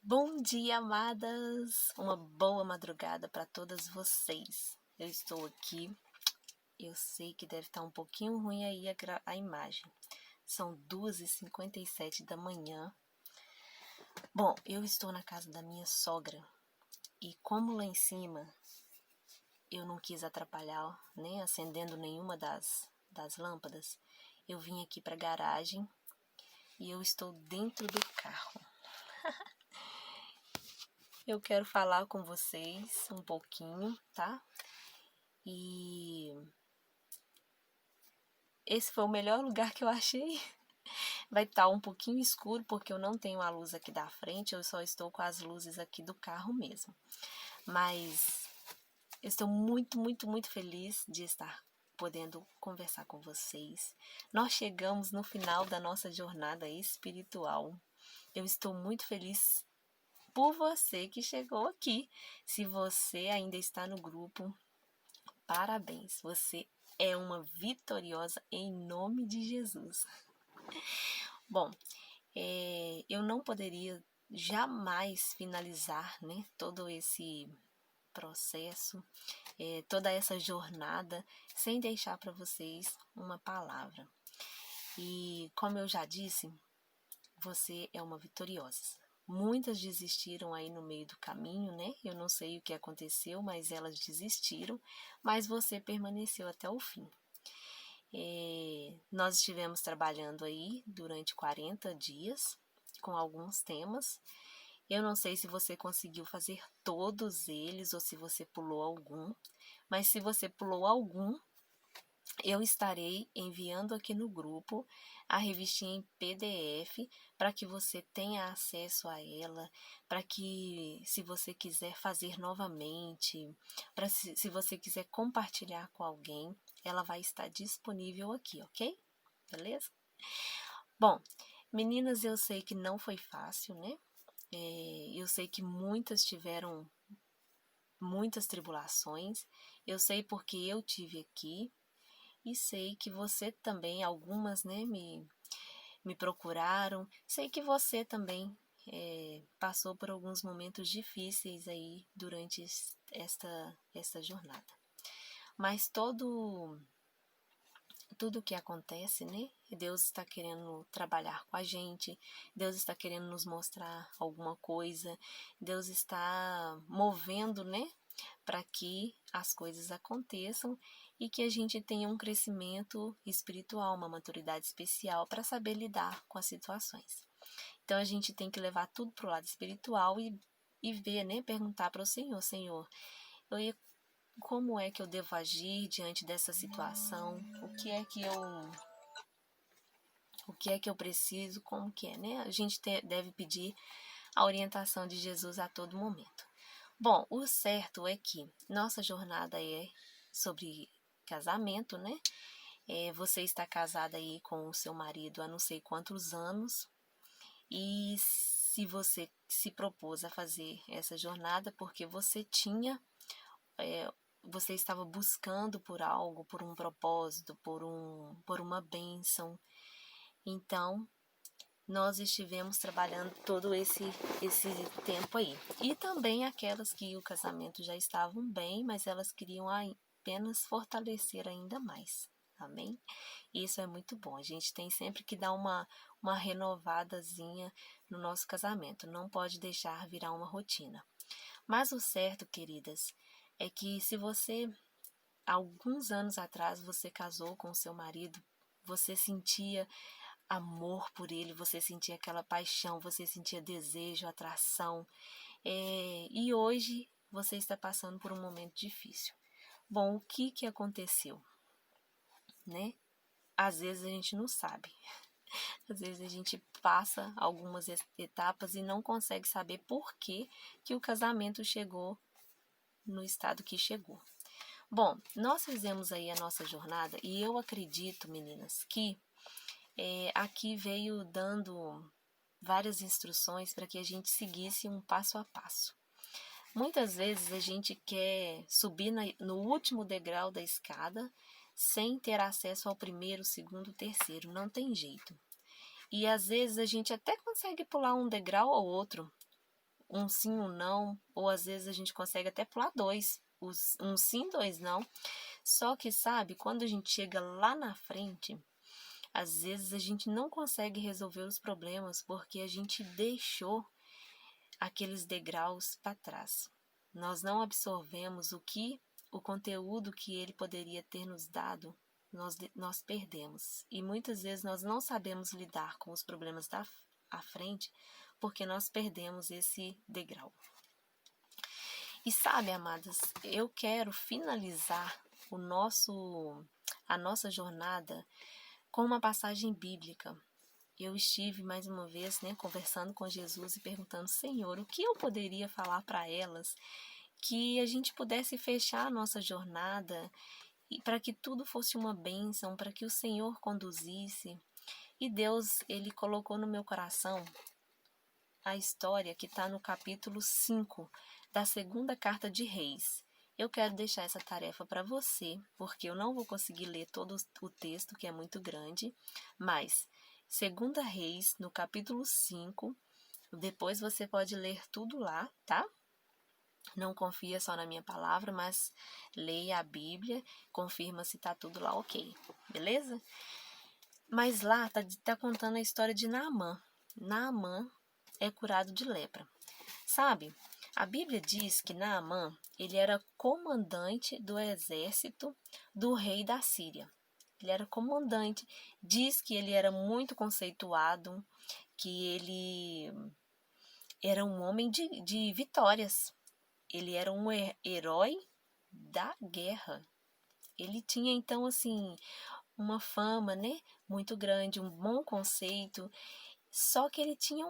Bom dia, amadas! Uma boa madrugada para todas vocês. Eu estou aqui. Eu sei que deve estar um pouquinho ruim aí a imagem. São 2h57 da manhã. Bom, eu estou na casa da minha sogra e como lá em cima eu não quis atrapalhar, nem acendendo nenhuma das lâmpadas, eu vim aqui para a garagem e eu estou dentro do carro. Eu quero falar com vocês um pouquinho, tá? E esse foi o melhor lugar que eu achei. Vai estar um pouquinho escuro porque eu não tenho a luz aqui da frente, eu só estou com as luzes aqui do carro mesmo. Mas eu estou muito, muito, muito feliz de estar podendo conversar com vocês. Nós chegamos no final da nossa jornada espiritual. Eu estou muito feliz por você que chegou aqui. Se você ainda está no grupo, parabéns, você é uma vitoriosa em nome de Jesus. Bom, eu não poderia jamais finalizar, né, todo esse processo, toda essa jornada, sem deixar para vocês uma palavra. E como eu já disse, você é uma vitoriosa. Muitas desistiram aí no meio do caminho, né? Eu não sei o que aconteceu, mas elas desistiram, mas você permaneceu até o fim. Nós estivemos trabalhando aí durante 40 dias com alguns temas. Eu não sei se você conseguiu fazer todos eles ou se você pulou algum, mas se você pulou algum, eu estarei enviando aqui no grupo a revistinha em PDF para que você tenha acesso a ela, para que se você quiser fazer novamente, para se você quiser compartilhar com alguém, ela vai estar disponível aqui, ok? Beleza? Bom, meninas, eu sei que não foi fácil, né? Eu sei que muitas tiveram muitas tribulações, eu sei porque eu tive aqui, e sei que você também, algumas, né, me procuraram. Sei que você também passou por alguns momentos difíceis aí durante esta jornada. Mas tudo que acontece, né? Deus está querendo trabalhar com a gente, Deus está querendo nos mostrar alguma coisa, Deus está movendo, né? Para que as coisas aconteçam e que a gente tenha um crescimento espiritual, uma maturidade especial para saber lidar com as situações. Então a gente tem que levar tudo para o lado espiritual e ver, né? Perguntar para o Senhor, Senhor, como é que eu devo agir diante dessa situação? O que é que eu preciso? Como que é, né? A gente deve pedir a orientação de Jesus a todo momento. Bom, o certo é que nossa jornada é sobre casamento, né? Você está casada aí com o seu marido há não sei quantos anos, e se você se propôs a fazer essa jornada porque você estava buscando por algo, por um propósito, por uma bênção. Então, nós estivemos trabalhando todo esse tempo aí. E também aquelas que o casamento já estavam bem, mas elas queriam apenas fortalecer ainda mais. Amém? Isso é muito bom. A gente tem sempre que dar uma renovadazinha no nosso casamento. Não pode deixar virar uma rotina. Mas o certo, queridas, é que se você, alguns anos atrás, você casou com seu marido, você sentia amor por ele, você sentia aquela paixão, você sentia desejo, atração, e hoje você está passando por um momento difícil. Bom, o que aconteceu, né? Às vezes a gente não sabe, às vezes a gente passa algumas etapas e não consegue saber por que o casamento chegou no estado que chegou. Bom, nós fizemos aí a nossa jornada e eu acredito, meninas, que aqui veio dando várias instruções para que a gente seguisse um passo a passo. Muitas vezes a gente quer subir no último degrau da escada sem ter acesso ao primeiro, segundo, terceiro, não tem jeito. E às vezes a gente até consegue pular um degrau ou outro, um sim, um não, ou às vezes a gente consegue até pular dois, um sim, dois não. Só que, sabe, quando a gente chega lá na frente, às vezes a gente não consegue resolver os problemas porque a gente deixou aqueles degraus para trás. Nós não absorvemos o conteúdo que ele poderia ter nos dado, nós perdemos. E muitas vezes nós não sabemos lidar com os problemas à frente porque nós perdemos esse degrau. E sabe, amadas, eu quero finalizar a nossa jornada com uma passagem bíblica. Eu estive mais uma vez, né, conversando com Jesus e perguntando: Senhor, o que eu poderia falar para elas que a gente pudesse fechar a nossa jornada e para que tudo fosse uma bênção, para que o Senhor conduzisse. E Deus, ele colocou no meu coração a história que está no capítulo 5 da segunda carta de Reis. Eu quero deixar essa tarefa para você, porque eu não vou conseguir ler todo o texto, que é muito grande, mas segunda Reis, no capítulo 5, depois você pode ler tudo lá, tá? Não confia só na minha palavra, mas leia a Bíblia, confirma se tá tudo lá ok, beleza? Mas lá tá contando a história de Naamã. Naamã é curado de lepra. Sabe, a Bíblia diz que Naamã, ele era comandante do exército do rei da Síria. Ele era comandante. Diz que ele era muito conceituado, que ele era um homem de vitórias. Ele era um herói da guerra. Ele tinha, então, assim, uma fama, né, muito grande, um bom conceito. Só que ele tinha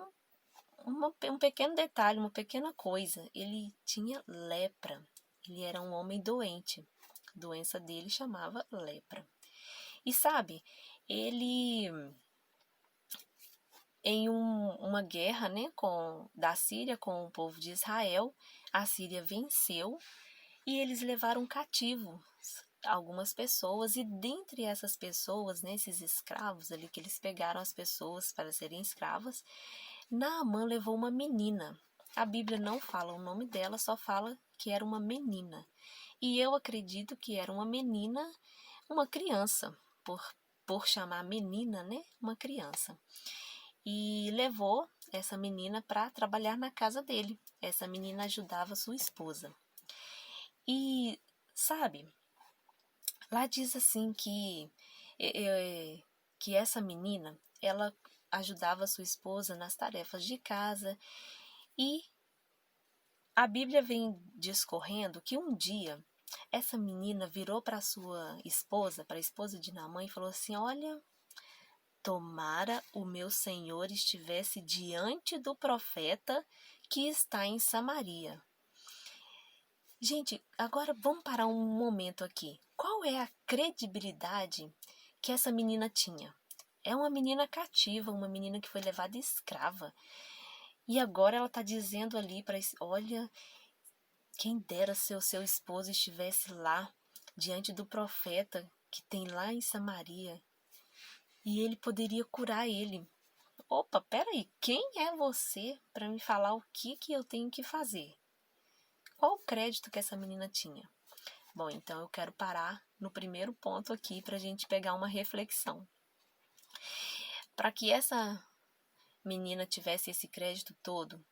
um pequeno detalhe, uma pequena coisa. Ele tinha lepra. Ele era um homem doente. A doença dele chamava lepra. E sabe, ele em uma guerra, né, da Síria com o povo de Israel, a Síria venceu e eles levaram cativo algumas pessoas, e dentre essas pessoas, né, esses escravos ali, que eles pegaram as pessoas para serem escravas, Naamã levou uma menina. A Bíblia não fala o nome dela, só fala que era uma menina. E eu acredito que era uma menina, uma criança, por chamar menina, né, uma criança. E levou essa menina para trabalhar na casa dele. Essa menina ajudava sua esposa. E, sabe, lá diz assim que essa menina, ela ajudava sua esposa nas tarefas de casa, e a Bíblia vem discorrendo que um dia essa menina virou para sua esposa, para a esposa de Naamã, e falou assim: olha, tomara o meu senhor estivesse diante do profeta que está em Samaria. Gente, agora vamos parar um momento aqui. Qual é a credibilidade que essa menina tinha? É uma menina cativa, uma menina que foi levada escrava. E agora ela está dizendo ali para, olha, quem dera se o seu esposo estivesse lá diante do profeta que tem lá em Samaria e ele poderia curar ele. Opa, peraí, quem é você para me falar o que eu tenho que fazer? Qual o crédito que essa menina tinha? Bom, então eu quero parar no primeiro ponto aqui para a gente pegar uma reflexão. Para que essa menina tivesse esse crédito todo,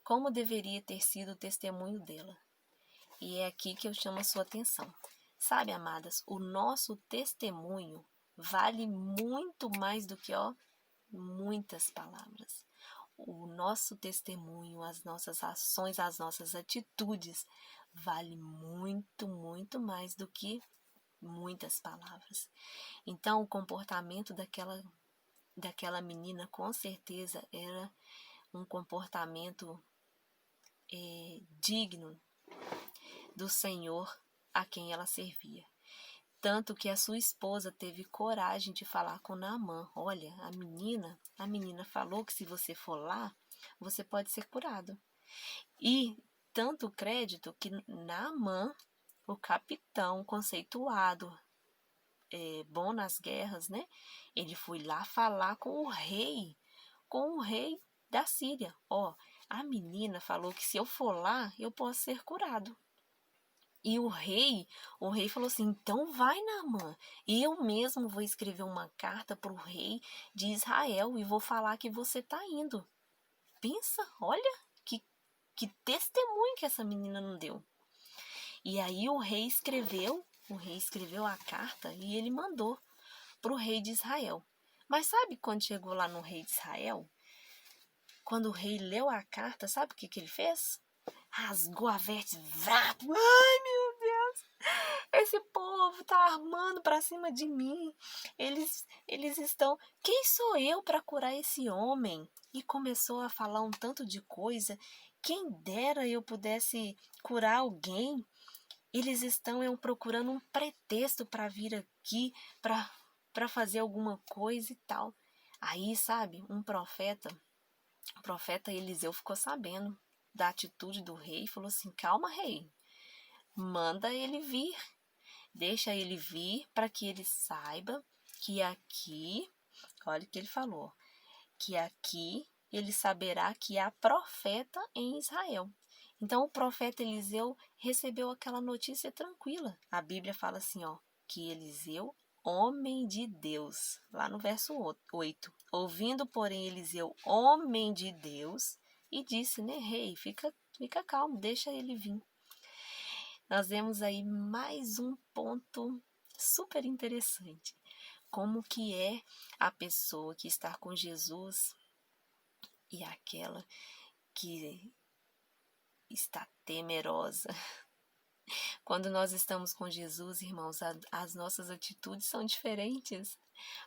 como deveria ter sido o testemunho dela? E é aqui que eu chamo a sua atenção. Sabe, amadas, o nosso testemunho vale muito mais do que, muitas palavras. O nosso testemunho, as nossas ações, as nossas atitudes vale muito, muito mais do que muitas palavras. Então, o comportamento daquela menina com certeza era um comportamento digno do Senhor a quem ela servia. Tanto que a sua esposa teve coragem de falar com Naamã: olha, a menina falou que se você for lá, você pode ser curado. E tanto crédito que Naamã, o capitão conceituado, bom nas guerras, né? Ele foi lá falar com o rei da Síria. a menina falou que se eu for lá, eu posso ser curado. E o rei falou assim, então vai, Naamã, eu mesmo vou escrever uma carta para o rei de Israel e vou falar que você está indo. Pensa, olha, que testemunho que essa menina não deu. E aí o rei escreveu a carta e ele mandou para o rei de Israel. Mas sabe quando chegou lá no rei de Israel? Quando o rei leu a carta, sabe o que ele fez? Rasgou a veste, vrap. Ai, meu Deus! Esse povo tá armando para cima de mim. Eles estão. Quem sou eu para curar esse homem? E começou a falar um tanto de coisa. Quem dera eu pudesse curar alguém. Eles estão procurando um pretexto para vir aqui, para fazer alguma coisa e tal. Aí, sabe, o profeta Eliseu ficou sabendo da atitude do rei e falou assim: calma, rei, manda ele vir, deixa ele vir para que ele saiba que aqui, olha o que ele falou, que aqui ele saberá que há profeta em Israel. Então o profeta Eliseu recebeu aquela notícia tranquila. A Bíblia fala assim, ó, que Eliseu, homem de Deus, lá no verso 8, ouvindo, porém, Eliseu, homem de Deus, e disse, né, rei, fica calmo, deixa ele vir. Nós vemos aí mais um ponto super interessante. Como que é a pessoa que está com Jesus e aquela que está temerosa. Quando nós estamos com Jesus, irmãos, as nossas atitudes são diferentes.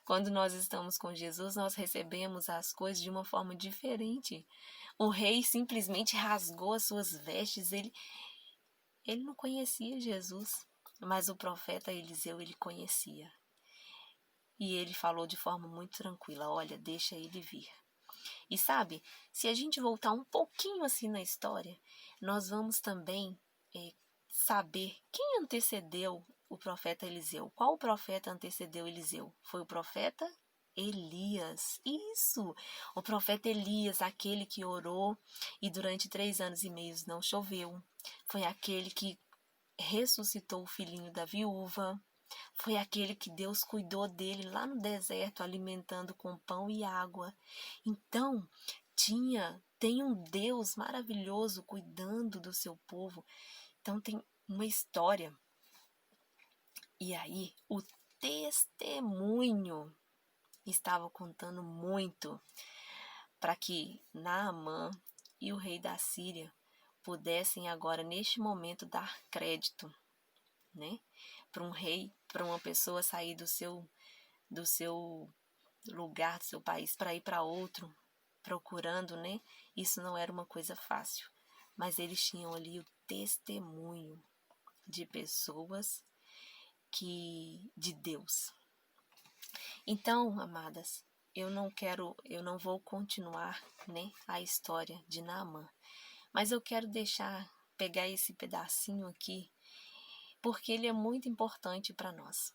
Quando nós estamos com Jesus, nós recebemos as coisas de uma forma diferente. O rei simplesmente rasgou as suas vestes, ele não conhecia Jesus, mas o profeta Eliseu ele conhecia. E ele falou de forma muito tranquila, olha, deixa ele vir. E sabe, se a gente voltar um pouquinho assim na história, nós vamos também saber quem antecedeu o profeta Eliseu. Qual profeta antecedeu Eliseu? Foi o profeta Elias. Isso! O profeta Elias, aquele que orou e durante 3 anos e meio não choveu. Foi aquele que ressuscitou o filhinho da viúva. Foi aquele que Deus cuidou dele lá no deserto, alimentando com pão e água. Então, tem um Deus maravilhoso cuidando do seu povo. Então, tem uma história. E aí, o testemunho estava contando muito para que Naamã e o rei da Síria pudessem agora, neste momento, dar crédito, né? Para um rei, para uma pessoa sair do seu lugar, do seu país, para ir para outro, procurando, né? Isso não era uma coisa fácil. Mas eles tinham ali o testemunho de pessoas de Deus. Então, amadas, eu não vou continuar, né, a história de Naamã, mas eu quero pegar esse pedacinho aqui, porque ele é muito importante para nós.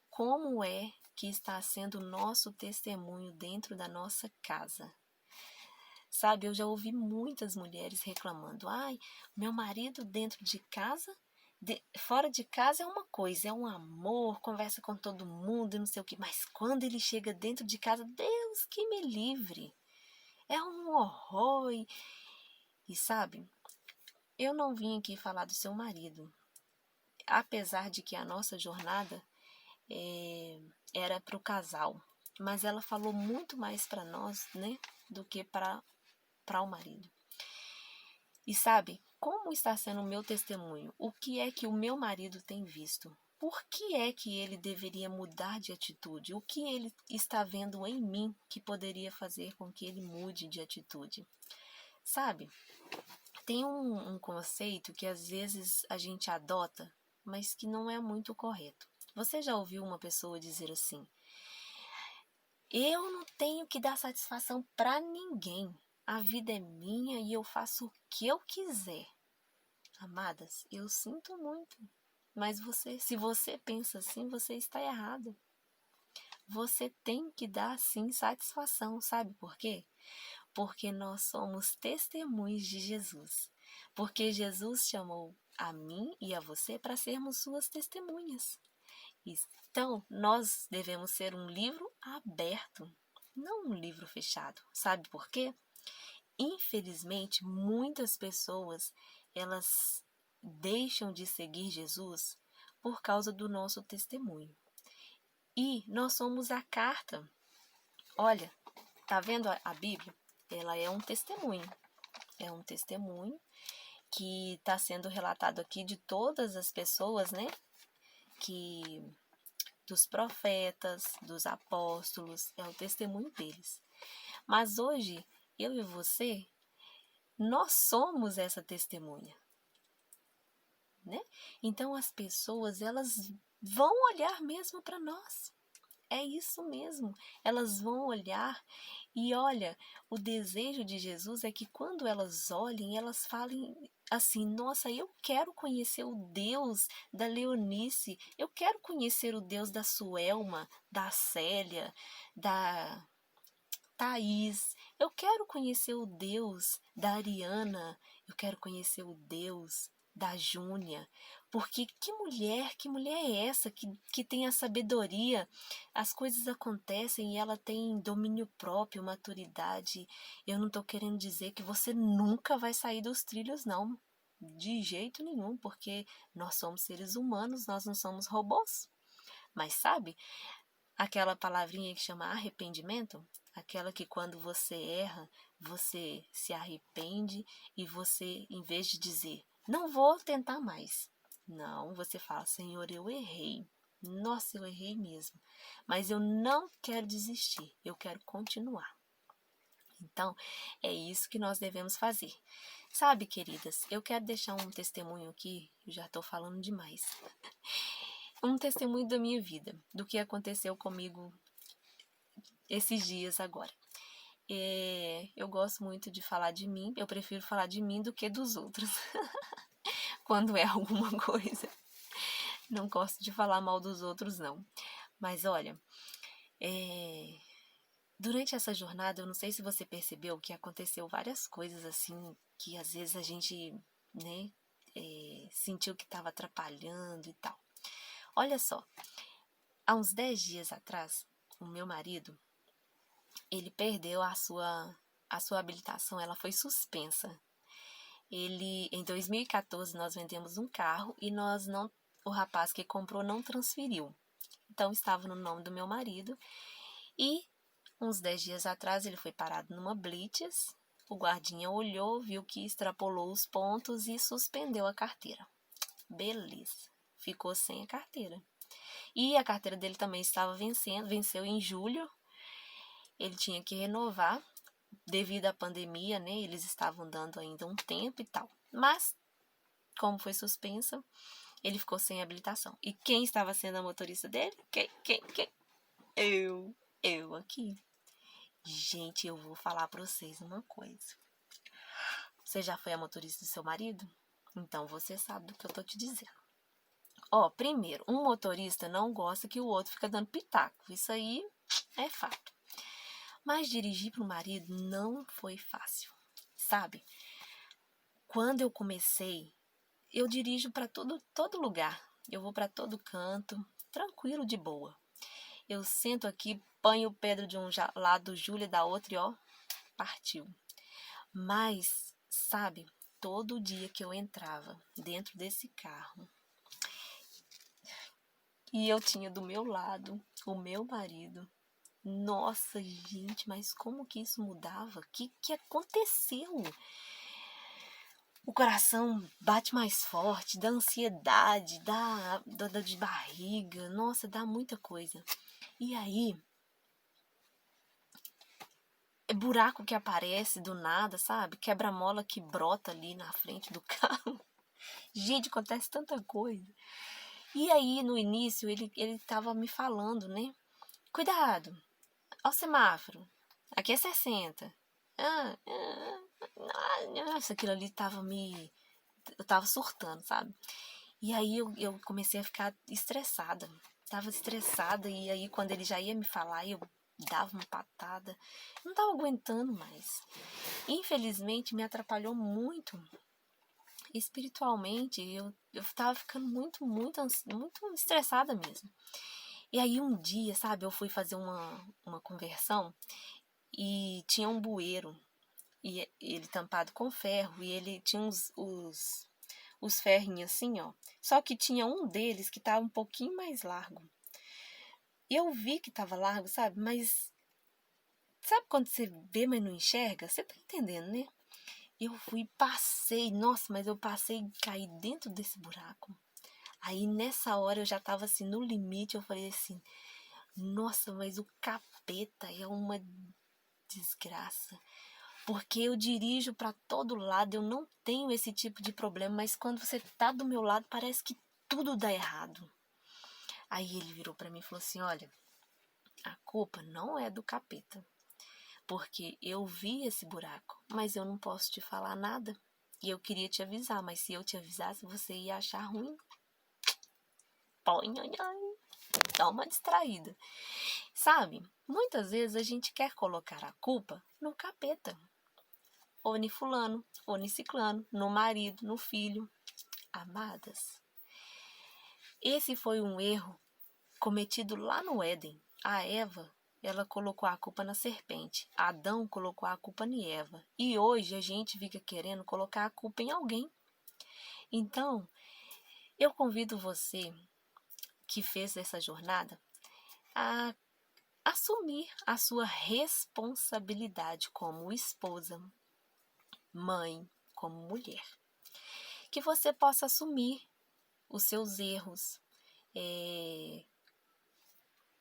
Como é que está sendo o nosso testemunho dentro da nossa casa? Sabe, eu já ouvi muitas mulheres reclamando, ai, meu marido dentro de casa, fora de casa é uma coisa, é um amor, conversa com todo mundo, não sei o que, mas quando ele chega dentro de casa, Deus que me livre, é um horror. E sabe, eu não vim aqui falar do seu marido, apesar de que a nossa jornada era para o casal, mas ela falou muito mais para nós, né, do que para o marido. E sabe, como está sendo o meu testemunho? O que é que o meu marido tem visto? Por que é que ele deveria mudar de atitude? O que ele está vendo em mim que poderia fazer com que ele mude de atitude? Sabe, tem um conceito que às vezes a gente adota, mas que não é muito correto. Você já ouviu uma pessoa dizer assim: eu não tenho que dar satisfação para ninguém. A vida é minha e eu faço o que eu quiser. Amadas, eu sinto muito. Mas se você pensa assim, você está errado. Você tem que dar sim satisfação, sabe por quê? Porque nós somos testemunhas de Jesus. Porque Jesus chamou a mim e a você para sermos suas testemunhas. Então, nós devemos ser um livro aberto, não um livro fechado. Sabe por quê? Infelizmente, muitas pessoas, elas deixam de seguir Jesus por causa do nosso testemunho. E nós somos a carta. Olha, tá vendo a Bíblia? Ela é um testemunho. É um testemunho que está sendo relatado aqui de todas as pessoas, né? Que dos profetas, dos apóstolos, é o testemunho deles. Mas hoje, eu e você, nós somos essa testemunha, né? Então as pessoas, elas vão olhar mesmo para nós. É isso mesmo. Elas vão olhar e olha, o desejo de Jesus é que quando elas olhem, elas falem assim: nossa, eu quero conhecer o Deus da Leonice, eu quero conhecer o Deus da Suelma, da Célia, da Thaís, eu quero conhecer o Deus da Ariana, eu quero conhecer o Deus da Júnia, porque que mulher é essa que tem a sabedoria, as coisas acontecem e ela tem domínio próprio, maturidade. Eu não estou querendo dizer que você nunca vai sair dos trilhos, não, de jeito nenhum, porque nós somos seres humanos, nós não somos robôs. Mas sabe, aquela palavrinha que chama arrependimento, aquela que quando você erra, você se arrepende e você, em vez de dizer, não vou tentar mais, não, você fala, Senhor, eu errei. Nossa, eu errei mesmo. Mas eu não quero desistir, eu quero continuar. Então, é isso que nós devemos fazer. Sabe, queridas, eu quero deixar um testemunho aqui, eu já estou falando demais. Um testemunho da minha vida, do que aconteceu comigo esses dias agora. Eu gosto muito de falar de mim, eu prefiro falar de mim do que dos outros, quando é alguma coisa. Não gosto de falar mal dos outros, não. Mas olha, durante essa jornada, eu não sei se você percebeu que aconteceu várias coisas assim, que às vezes a gente, né, sentiu que estava atrapalhando e tal. Olha só, há uns 10 dias atrás, o meu marido, ele perdeu a sua habilitação, ela foi suspensa. Em 2014, nós vendemos um carro e o rapaz que comprou não transferiu. Então, estava no nome do meu marido e uns 10 dias atrás ele foi parado numa blitz, o guardinha olhou, viu que extrapolou os pontos e suspendeu a carteira. Beleza, ficou sem a carteira. E a carteira dele também estava venceu em julho, ele tinha que renovar, devido à pandemia, né, eles estavam dando ainda um tempo e tal. Mas, como foi suspensa, ele ficou sem habilitação. E quem estava sendo a motorista dele? Quem? Eu aqui. Gente, eu vou falar pra vocês uma coisa. Você já foi a motorista do seu marido? Então você sabe do que eu tô te dizendo. Primeiro, um motorista não gosta que o outro fica dando pitaco. Isso aí é fato. Mas dirigir pro marido não foi fácil, sabe? Quando eu comecei, eu dirijo para todo lugar. Eu vou para todo canto, tranquilo, de boa. Eu sento aqui, ponho o Pedro de um lado, Júlia da outro e partiu. Mas, sabe, todo dia que eu entrava dentro desse carro e eu tinha do meu lado o meu marido, nossa, gente, mas como que isso mudava? O que aconteceu? O coração bate mais forte, dá ansiedade, dá dor de barriga, nossa, dá muita coisa. E aí, é buraco que aparece do nada, sabe? Quebra-mola que brota ali na frente do carro. Gente, acontece tanta coisa. E aí, no início, ele tava me falando, né? Cuidado, ó o semáforo, aqui é 60. Nossa, aquilo ali eu tava surtando, sabe? E aí eu comecei a ficar estressada. Tava estressada e aí quando ele já ia me falar, eu dava uma patada. Não estava aguentando mais. Infelizmente, me atrapalhou muito. Espiritualmente, eu tava ficando muito estressada mesmo. E aí um dia, sabe, eu fui fazer uma conversão e tinha um bueiro, e ele tampado com ferro, e ele tinha os ferrinhos assim, ó. Só que tinha um deles que tava um pouquinho mais largo. E eu vi que tava largo, sabe, mas sabe quando você vê, mas não enxerga? Você tá entendendo, né? Eu fui, passei, nossa, mas eu passei e caí dentro desse buraco. Aí nessa hora eu já tava assim no limite, eu falei assim, nossa, mas o capeta é uma desgraça. Porque eu dirijo para todo lado, eu não tenho esse tipo de problema, mas quando você tá do meu lado parece que tudo dá errado. Aí ele virou para mim e falou assim, olha, a culpa não é do capeta. Porque eu vi esse buraco, mas eu não posso te falar nada. E eu queria te avisar, mas se eu te avisasse, você ia achar ruim. Dá uma distraída. Sabe, muitas vezes a gente quer colocar a culpa no capeta. Ou em fulano, ou em ciclano, no marido, no filho. Amadas, esse foi um erro cometido lá no Éden. A Eva, ela colocou a culpa na serpente. Adão colocou a culpa em Eva. E hoje a gente fica querendo colocar a culpa em alguém. Então, eu convido você que fez essa jornada a assumir a sua responsabilidade como esposa, mãe, como mulher. Que você possa assumir os seus erros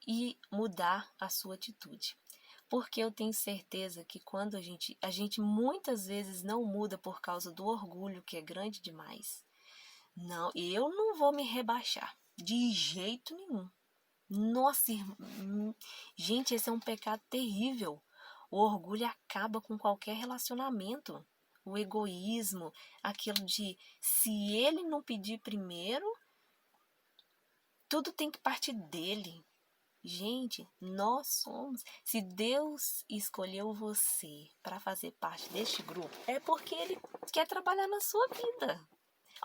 e mudar a sua atitude. Porque eu tenho certeza que quando a gente muitas vezes não muda por causa do orgulho, que é grande demais. Não, eu não vou me rebaixar, de jeito nenhum. Nossa, gente, esse é um pecado terrível. O orgulho acaba com qualquer relacionamento. O egoísmo, aquilo de se ele não pedir primeiro, tudo tem que partir dele. Gente, nós somos. Se Deus escolheu você para fazer parte deste grupo, é porque Ele quer trabalhar na sua vida.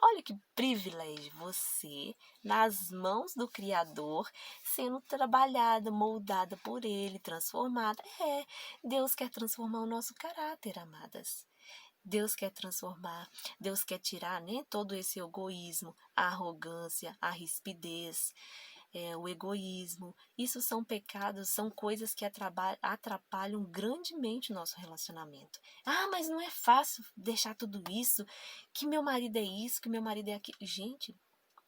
Olha que privilégio você, nas mãos do Criador, sendo trabalhada, moldada por Ele, transformada. Deus quer transformar o nosso caráter, amadas. Deus quer transformar, Deus quer tirar, né, todo esse egoísmo, a arrogância, a rispidez, o egoísmo. Isso são pecados, são coisas que atrapalham grandemente o nosso relacionamento. Ah, mas não é fácil deixar tudo isso, que meu marido é isso, que meu marido é aquilo. Gente,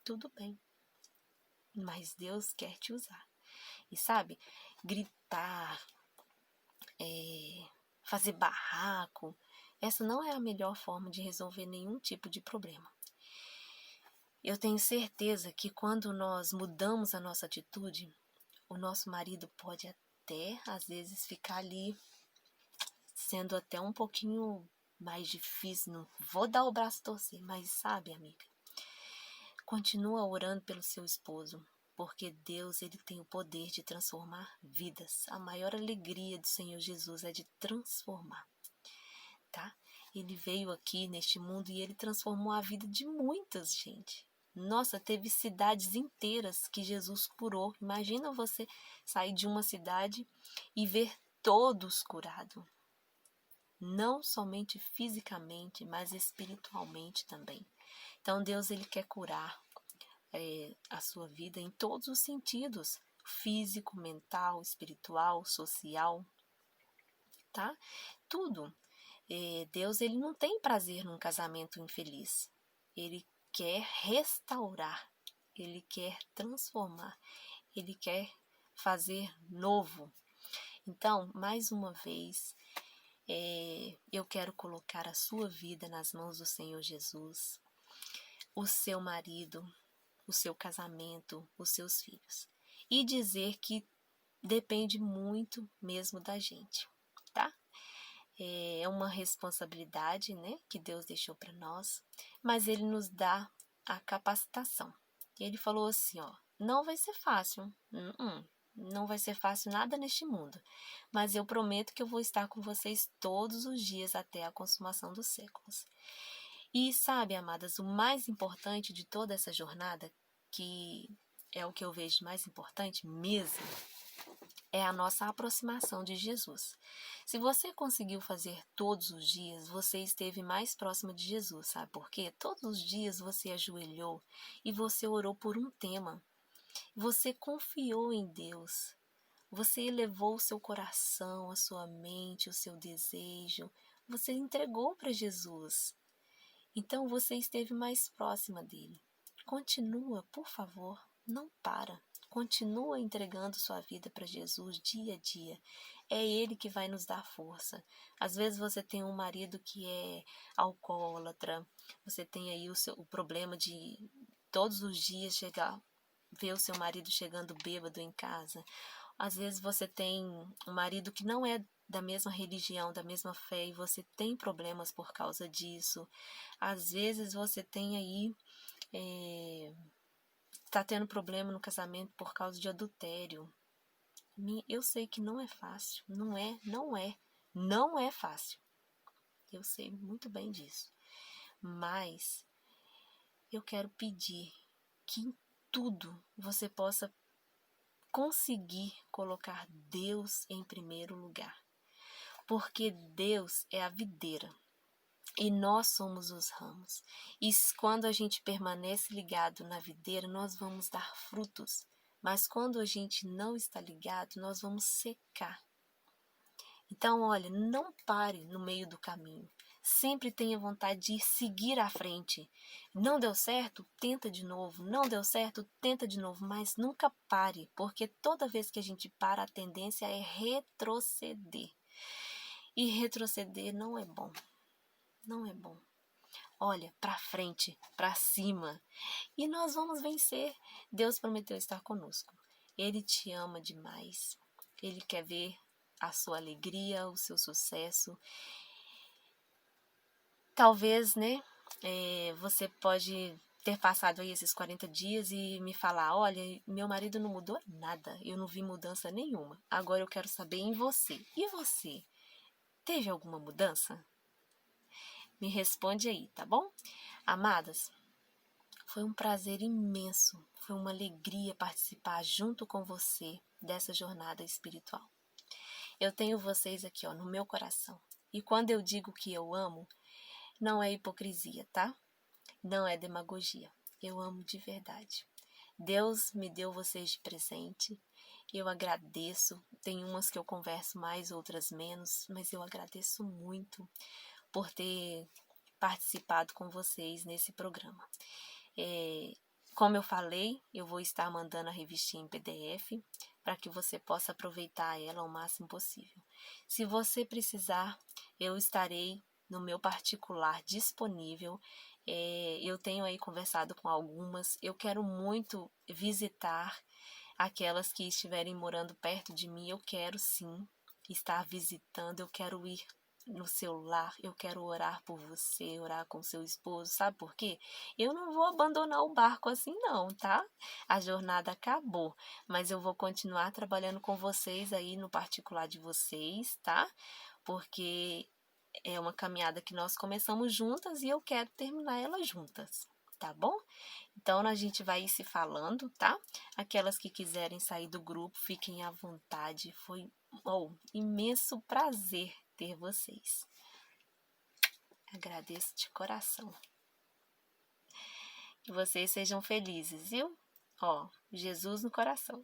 tudo bem, mas Deus quer te usar. E sabe, gritar, fazer barraco, essa não é a melhor forma de resolver nenhum tipo de problema. Eu tenho certeza que quando nós mudamos a nossa atitude, o nosso marido pode até, às vezes, ficar ali sendo até um pouquinho mais difícil. Não vou dar o braço a torcer, mas sabe, amiga, continua orando pelo seu esposo, porque Deus, ele tem o poder de transformar vidas. A maior alegria do Senhor Jesus é de transformar, tá? Ele veio aqui neste mundo e ele transformou a vida de muitas, gente. Nossa, teve cidades inteiras que Jesus curou. Imagina você sair de uma cidade e ver todos curados. Não somente fisicamente, mas espiritualmente também. Então Deus, ele quer curar a sua vida em todos os sentidos. Físico, mental, espiritual, social, tá? Tudo. Deus, ele não tem prazer num casamento infeliz. Ele quer restaurar, ele quer transformar, ele quer fazer novo. Então, mais uma vez, eu quero colocar a sua vida nas mãos do Senhor Jesus, o seu marido, o seu casamento, os seus filhos, e dizer que depende muito mesmo da gente, tá? É uma responsabilidade, né, que Deus deixou para nós, mas Ele nos dá a capacitação. Ele falou assim, ó, não vai ser fácil, não vai ser fácil nada neste mundo, mas eu prometo que eu vou estar com vocês todos os dias até a consumação dos séculos. E sabe, amadas, o mais importante de toda essa jornada, que é o que eu vejo mais importante mesmo, é a nossa aproximação de Jesus. Se você conseguiu fazer todos os dias, você esteve mais próxima de Jesus, sabe por quê? Todos os dias você ajoelhou e você orou por um tema. Você confiou em Deus. Você elevou o seu coração, a sua mente, o seu desejo. Você entregou para Jesus. Então você esteve mais próxima dele. Continua, por favor, não para. Continua entregando sua vida para Jesus dia a dia. É Ele que vai nos dar força. Às vezes você tem um marido que é alcoólatra, você tem aí o problema de todos os dias ver o seu marido chegando bêbado em casa. Às vezes você tem um marido que não é da mesma religião, da mesma fé, e você tem problemas por causa disso. Às vezes você tem aí, tá tendo problema no casamento por causa de adultério. Eu sei que não é fácil, não é fácil. Eu sei muito bem disso. Mas eu quero pedir que em tudo você possa conseguir colocar Deus em primeiro lugar. Porque Deus é a videira e nós somos os ramos. E quando a gente permanece ligado na videira, nós vamos dar frutos. Mas quando a gente não está ligado, nós vamos secar. Então, olha, não pare no meio do caminho. Sempre tenha vontade de seguir à frente. Não deu certo? Tenta de novo. Não deu certo? Tenta de novo. Mas nunca pare, porque toda vez que a gente para, a tendência é retroceder. E retroceder não é bom. Não é bom. Olha, para frente, para cima. E nós vamos vencer. Deus prometeu estar conosco. Ele te ama demais. Ele quer ver a sua alegria, o seu sucesso. Talvez, né, você pode ter passado aí esses 40 dias e me falar, olha, meu marido não mudou nada, eu não vi mudança nenhuma. Agora eu quero saber em você. E você? Teve alguma mudança? Me responde aí, tá bom? Amadas, foi um prazer imenso, foi uma alegria participar junto com você dessa jornada espiritual. Eu tenho vocês aqui, ó, no meu coração. E quando eu digo que eu amo, não é hipocrisia, tá? Não é demagogia. Eu amo de verdade. Deus me deu vocês de presente. Eu agradeço. Tem umas que eu converso mais, outras menos, mas eu agradeço muito por ter participado com vocês nesse programa. Como eu falei, eu vou estar mandando a revistinha em PDF para que você possa aproveitar ela ao máximo possível. Se você precisar, eu estarei no meu particular disponível. Eu tenho aí conversado com algumas. Eu quero muito visitar aquelas que estiverem morando perto de mim. Eu quero sim estar visitando, eu quero ir no seu lar, eu quero orar por você, orar com seu esposo, sabe por quê? Eu não vou abandonar o barco assim não, tá? A jornada acabou, mas eu vou continuar trabalhando com vocês aí no particular de vocês, tá? Porque é uma caminhada que nós começamos juntas e eu quero terminar ela juntas, tá bom? Então a gente vai ir se falando, tá? Aquelas que quiserem sair do grupo, fiquem à vontade. Foi imenso prazer ter vocês. Agradeço de coração. Que vocês sejam felizes, viu? Jesus no coração.